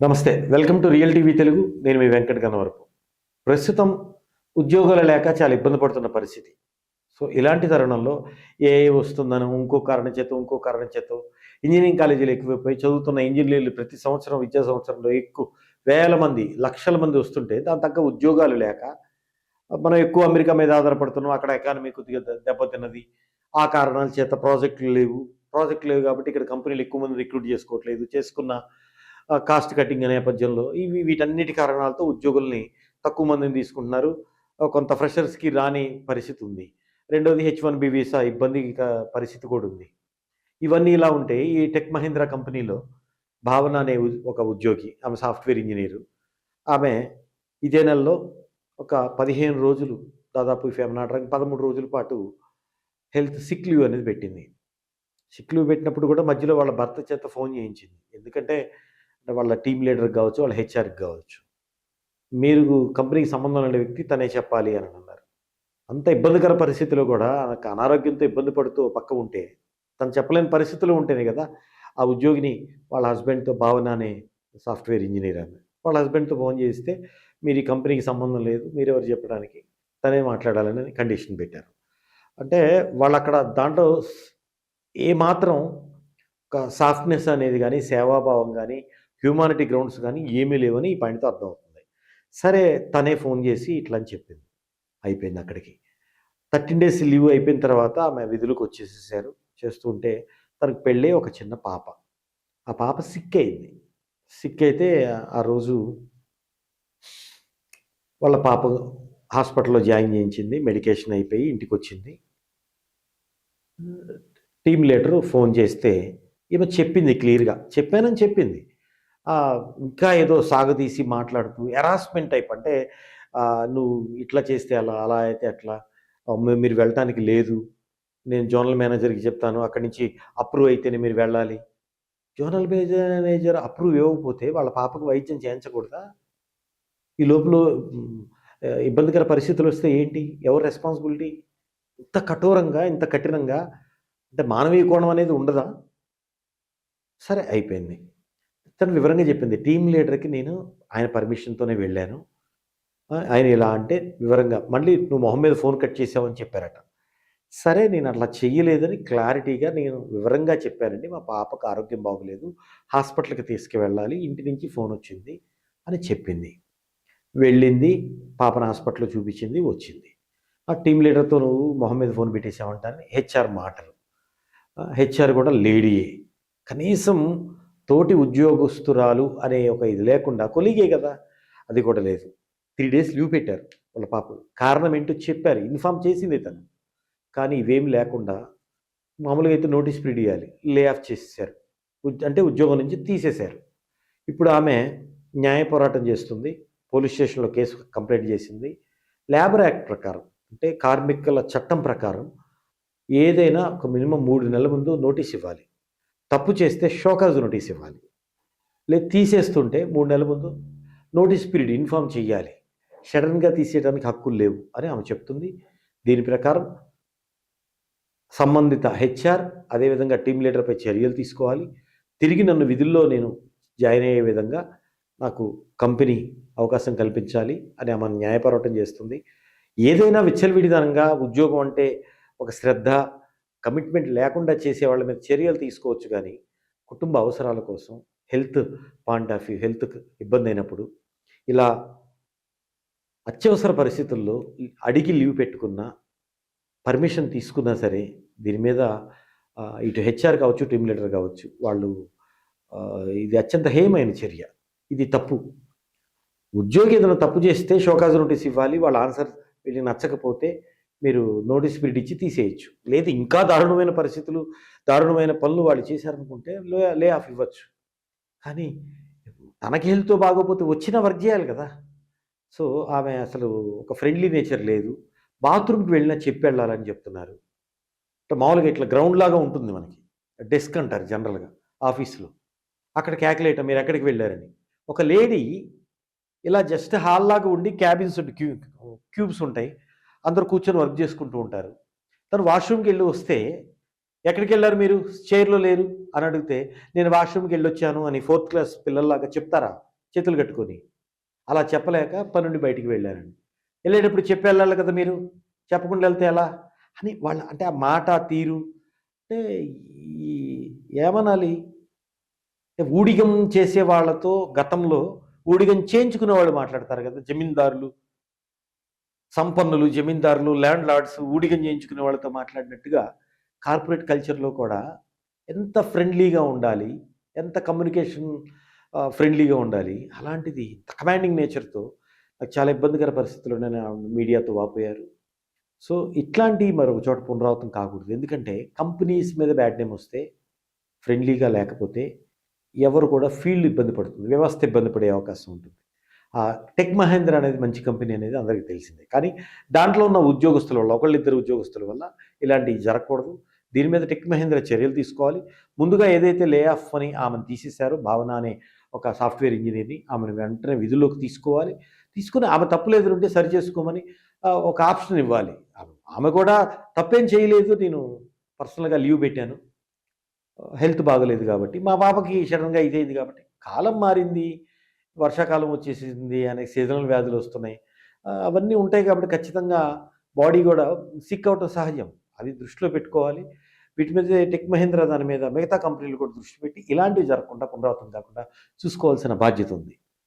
నమస్తే. Welcome to real TV Telugu. నేను మీ వెంకట్ గన్నవరపు. ప్రస్తుతం ఉద్యోగాలు లేక చాలా ఇబ్బంది పడుతున్న పరిస్థితి. సో, ఇలాంటి తరుణంలో ఏఐ వస్తుందనో, ఇంకో కారణం చేతో ఇంజినీరింగ్ కాలేజీలు ఎక్కువైపోయి చదువుతున్న ఇంజినీర్లు ప్రతి సంవత్సరం విద్యా సంవత్సరంలో వేల మంది, లక్షల మంది వస్తుంటే దానికి తగ్గ ఉద్యోగాలు లేక మనం ఎక్కువ అమెరికా మీద ఆధారపడుతున్నాం. అక్కడ ఎకానమీ కొద్దిగా దెబ్బతిన్నది. ఆ కారణాల చేత ప్రాజెక్టులు లేవు కాబట్టి ఇక్కడ కంపెనీలు ఎక్కువ మందిని రిక్రూట్ చేసుకోవట్లేదు. చేసుకున్న కాస్ట్ కటింగ్ నేపథ్యంలో వీటన్నిటి కారణాలతో ఉద్యోగుల్ని తక్కువ మందిని తీసుకుంటున్నారు. కొంత ఫ్రెషర్స్‌కి రాని పరిస్థితి ఉంది. రెండోది H-1B వీసా ఇబ్బందిక పరిస్థితి కూడా ఉంది. ఇవన్నీ ఇలా ఉంటే ఈ టెక్ మహీంద్రా కంపెనీలో భావన అనే ఒక ఉద్యోగి, ఆమె సాఫ్ట్‌వేర్ ఇంజినీరు. ఆమె ఇదే నెలలో ఒక 15 రోజులు, దాదాపు if I am not wrong 13 రోజుల పాటు హెల్త్ సిక్ లీవ్ అనేది పెట్టింది. సిక్ లీవ్ పెట్టినప్పుడు కూడా మధ్యలో వాళ్ళ భర్త చేత ఫోన్ చేయించింది. ఎందుకంటే వాళ్ళ టీమ్ లీడర్‌కి గావచ్చు, వాళ్ళ హెచ్ఆర్‌కి గావచ్చు. మీరు కంపెనీకి సంబంధం లేని వ్యక్తి తనే చెప్పాలి అని అన్నారు. అంత ఇబ్బందికర పరిస్థితిలో గూడా ఆమెకు అనారోగ్యంతో ఇబ్బంది పడుతూ ఓ పక్క ఉంటే, తను చెప్పలేని పరిస్థితిలో ఉంటేనే గదా! ఆ ఉద్యోగిని వాళ్ళ హస్బెండ్‌తో భావన అనే సాఫ్ట్‌వేర్ ఇంజినీర్ ఆమె. వాళ్ళ హస్బెండ్‌తో ఫోన్ చేస్తే, "మీరు ఈ కంపెనీకి సంబంధం లేదు. మీరెవరు చెప్పడానికి? తనే మాట్లాడాలని" కండిషన్ పెట్టారు. అంటే వాళ్ళక్కడ దాంట్లో ఏమాత్రం ఒక సాఫ్ట్‌నెస్ అనేది గాని, సేవాభావం గాని, హ్యూమానిటీ గ్రౌండ్స్ గాని ఏమీ లేవని ఈ పాయింట్‌తో అర్థమవుతుంది. సరే, తనే ఫోన్ చేసి ఇట్లా అని చెప్పింది. అయిపోయింది అక్కడికి. 13 డేస్ లీవ్ అయిపోయిన తర్వాత ఆమె విధులకొచ్చేసేసారు. చేస్తూ ఉంటే తనకు పెళ్ళై ఒక చిన్న పాప. ఆ పాప సిక్ అయింది. సిక్ అయితే ఆ రోజు వాళ్ళ పాప హాస్పిటల్‌లో జాయిన్ చేయించింది. మెడికేషన్ అయిపోయి ఇంటికొచ్చింది. టీమ్ లీడరు ఫోన్ చేస్తే ఈమె చెప్పింది క్లియర్‌గా. చెప్పానని చెప్పింది. ఇంకా ఏదో సాగదీసి మాట్లాడుతూ హెరాస్మెంట్ టైప్ అంటే "నువ్వు ఇట్లా చేస్తే అలా, అలా అయితే అట్లా, మీరు వెళ్ళటానికి లేదు. నేను జోనల్ మేనేజర్‌కి చెప్తాను. అక్కడి నుంచి అప్రూవ్ అయితేనే మీరు వెళ్ళాలి." జోనల్ మేనేజర్ అప్రూవ్ ఇవ్వకపోతే వాళ్ళ పాపకు వైద్యం చేయించకూడదా? ఈ లోపల ఇబ్బందికర పరిస్థితులొస్తే ఏంటి? ఎవరు రెస్పాన్సిబిలిటీ? ఇంత కఠోరంగా, ఇంత కఠినంగా అంటే మానవీయ కోణం అనేది ఉండదా? సరే, అయిపోయింది. తను వివరంగా చెప్పింది. టీమ్ లీడర్‌కి నేను ఆయన పర్మిషన్‌తోనే వెళ్ళాను. ఆయన ఇలా అంటే వివరంగా మళ్ళీ "నువ్వు మొహం మీద ఫోన్ కట్ చేసావు" అని చెప్పారట. సరే, నేను అట్లా చెయ్యలేదని క్లారిటీగా నేను వివరంగా చెప్పానండి. మా పాపకు ఆరోగ్యం బాగోలేదు. హాస్పిటల్‌కి తీసుకువెళ్ళాలి. ఇంటి నుంచి ఫోనొచ్చింది అని చెప్పింది. వెళ్ళింది. పాపను హాస్పిటల్‌లో చూపించింది. వచ్చింది. ఆ టీమ్ లీడర్‌తో "నువ్వు మొహం మీద ఫోన్ పెట్టేసావంట" అని హెచ్ఆర్ మాటలు. హెచ్ఆర్ కూడా లేడీయే. కనీసం తోటి ఉద్యోగస్తురాలు అనే ఒక ఇది లేకుండా కొలీగే కదా! అది కూడా లేదు. 3 డేస్ లీవ్ పెట్టారు వాళ్ళ పాపకు. కారణం ఏంటో చెప్పారు. ఇన్ఫార్మ్ చేసింది తను. కానీ ఇవేమి లేకుండా మామూలుగా అయితే నోటీస్ పీరియడ్ ఇయ్యాలి. లే ఆఫ్ చేసేసారు. అంటే ఉద్యోగం నుంచి తీసేశారు. ఇప్పుడు ఆమె న్యాయ పోరాటం చేస్తుంది. పోలీస్ స్టేషన్‌లో కేసు కంప్లెయింట్ చేసింది. లేబర్ యాక్ట్ ప్రకారం అంటే కార్మికుల చట్టం ప్రకారం ఏదైనా ఒక మినిమమ్ 3 నెలల ముందు నోటీస్ ఇవ్వాలి. తప్పు చేస్తే షోకాజ్ నోటీస్ ఇవ్వాలి. లేదు తీసేస్తుంటే 3 నెలల ముందు నోటీస్ పీరియడ్ ఇన్ఫార్మ్ చేయాలి. సడెన్‌గా తీసేయడానికి హక్కులు లేవు అని ఆమె చెప్తుంది. దీని ప్రకారం సంబంధిత హెచ్ఆర్ అదేవిధంగా టీమ్ లీడర్‌పై చర్యలు తీసుకోవాలి. తిరిగి నన్ను విధుల్లో నేను జాయిన్ అయ్యే విధంగా నాకు కంపెనీ అవకాశం కల్పించాలి అని ఆమె న్యాయ పోరాటం చేస్తుంది. ఏదైనా విచ్చలవిడితనంగా ఉద్యోగం అంటే ఒక శ్రద్ధ, కమిట్మెంట్ లేకుండా చేసే వాళ్ళ మీద చర్యలు తీసుకోవచ్చు గానీ, కుటుంబ అవసరాల కోసం హెల్త్ పాయింట్ ఆఫ్ వ్యూ హెల్త్‌కి ఇబ్బందైనప్పుడు ఇలా అత్యవసర పరిస్థితుల్లో అడిగి లీవ్ పెట్టుకున్నా, పర్మిషన్ తీసుకున్నా సరే దీని మీద ఇటు హెచ్ఆర్ కావచ్చు, టీమ్ లీడర్ కావచ్చు వాళ్ళు ఇది అత్యంత హేయమైన చర్య. ఇది తప్పు. ఉద్యోగి ఏదైనా తప్పు చేస్తే షోకాజ్ నోటీస్ ఇవ్వాలి. వాళ్ళ ఆన్సర్ వీళ్ళకి నచ్చకపోతే మీరు నోటీస్ పీరియడ్ ఇచ్చి తీసేయొచ్చు. లేదు ఇంకా దారుణమైన పరిస్థితులు, దారుణమైన పనులు వాళ్ళు చేశారనుకుంటే లే ఆఫ్ ఇవ్వచ్చు. కానీ తనకి హెల్త్ బాగోకపోతే వచ్చినా వర్క్ చేయాలి కదా! సో, ఆమె అసలు ఒక ఫ్రెండ్లీ నేచర్ లేదు. బాత్రూమ్‌కి వెళ్ళినా చెప్పెళ్ళాలని చెప్తున్నారు. అంటే మామూలుగా ఇట్లా గ్రౌండ్ లాగా ఉంటుంది మనకి. డెస్క్ అంటారు జనరల్‌గా ఆఫీస్‌లో. అక్కడ కేకలేయటం మీరెక్కడికి వెళ్లారని. ఒక లేడీ ఇలా జస్ట్ హాల్‌లాగా ఉండి క్యాబిన్స్ క్యూబ్స్ ఉంటాయి. అందరూ కూర్చొని వర్క్ చేసుకుంటూ ఉంటారు. తను వాష్‌రూమ్‌కెళ్ళి వస్తే ఎక్కడికి వెళ్ళారు మీరు, చైర్లో లేరు అని అడిగితే నేను వాష్రూమ్కి వెళ్ళొచ్చాను అని 4th క్లాస్ పిల్లల్లాగా చెప్తారా చేతులు కట్టుకొని? అలా చెప్పలేక పని నుండి బయటికి వెళ్ళారండి. వెళ్ళేటప్పుడు చెప్పి వెళ్ళాలి కదా మీరు, చెప్పకుండా వెళ్తే ఎలా అని వాళ్ళ అంటే ఆ మాట ఆ తీరు అంటే ఈ ఏమనాలి, ఊడిగం చేసే వాళ్ళతో గతంలో ఊడిగం చేయించుకునే వాళ్ళు మాట్లాడతారు కదా, జమీందారులు, సంపన్నులు, జమీందారులు, ల్యాండ్ లార్డ్స్ ఊడిగం చేయించుకునే వాళ్ళతో మాట్లాడినట్టుగా కార్పొరేట్ కల్చర్‌లో కూడా ఎంత ఫ్రెండ్లీగా ఉండాలి, ఎంత కమ్యూనికేషన్ ఫ్రెండ్లీగా ఉండాలి. అలాంటిది కమాండింగ్ నేచర్‌తో నాకు చాలా ఇబ్బందికర పరిస్థితుల్లోనే మీడియాతో వాపోయారు. సో, ఇట్లాంటివి మరొక చోట పునరావృతం కాకూడదు. ఎందుకంటే కంపెనీస్ మీద బ్యాడ్ నేమ్ వస్తే, ఫ్రెండ్లీగా లేకపోతే ఎవరు కూడా ఫీల్డ్ ఇబ్బంది పడుతుంది. వ్యవస్థ ఇబ్బంది పడే అవకాశం ఉంటుంది. టెక్ మహేంద్ర అనేది మంచి కంపెనీ అనేది అందరికీ తెలిసిందే. కానీ దాంట్లో ఉన్న ఉద్యోగస్తుల వల్ల, ఒకళ్ళిద్దరు ఉద్యోగస్తుల వల్ల ఇలాంటివి జరగకూడదు. దీని మీద టెక్ మహేంద్ర చర్యలు తీసుకోవాలి. ముందుగా ఏదైతే లే ఆఫ్ అని ఆమెను తీసేశారో, భావన అనే ఒక సాఫ్ట్‌వేర్ ఇంజినీర్‌ని, ఆమెను వెంటనే విధుల్లోకి తీసుకోవాలి. తీసుకొని ఆమె తప్పులేదుంటే సరిచేసుకోమని ఒక ఆప్షన్ ఇవ్వాలి. ఆమె కూడా తప్పేం చేయలేదు. నేను పర్సనల్‌గా లీవ్ పెట్టాను. హెల్త్ బాగోలేదు కాబట్టి. మా పాపకి సడెన్‌గా ఇదయింది కాబట్టి. కాలం మారింది. వర్షాకాలం వచ్చేసింది. అనేక సీజనల్ వ్యాధులొస్తున్నాయి. అవన్నీ ఉంటాయి కాబట్టి ఖచ్చితంగా బాడీ గూడా సిక్ అవ్వటం సహజం. అది దృష్టిలో పెట్టుకోవాలి. వీటి మీద టెక్ మహీంద్రా దాని మీద మిగతా కంపెనీలు కూడా దృష్టి పెట్టి ఇలాంటివి జరగకుండా పునరావృతం కాకుండా చూసుకోవాల్సిన బాధ్యత ఉంది.